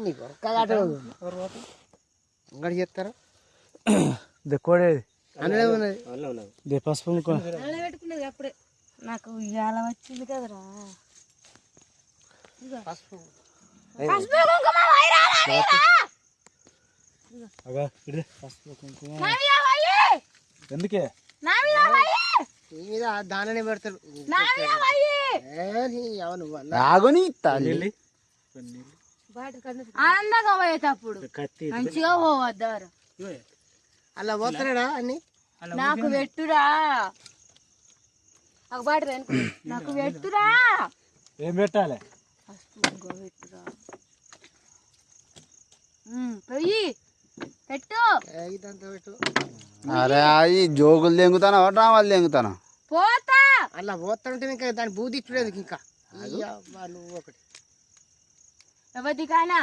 నీకు ఒక్కగాట అంగడి చేస్తారా దెక్కోడేది అందులో ఉన్నది పసుపు పెట్టుకునేది అప్పుడే నాకు ఇవాళ వచ్చింది కదరా పసుపు ఎందుకే నీ మీద దాననే పెడతారు ఆగుని ఆనందంగా పోయేటప్పుడు మంచిగా పోవద్దారు అలా పోతాడా అన్ని నాకు పెట్టురా ఒక బాట నాకు పెట్టురా ఏం పెట్టాలి పెట్టురా పోయి పెట్టు ఇదంతా పెట్టు అరే అవి జోకులు దెంగుతానా డ్రామాలు దెంగుతానా పోతా అలా పోతాంటే ఇంకా దాన్ని బూది ఇచ్చలేదు ఇంకా నువ్వు ఒకటి ఎవరికైనా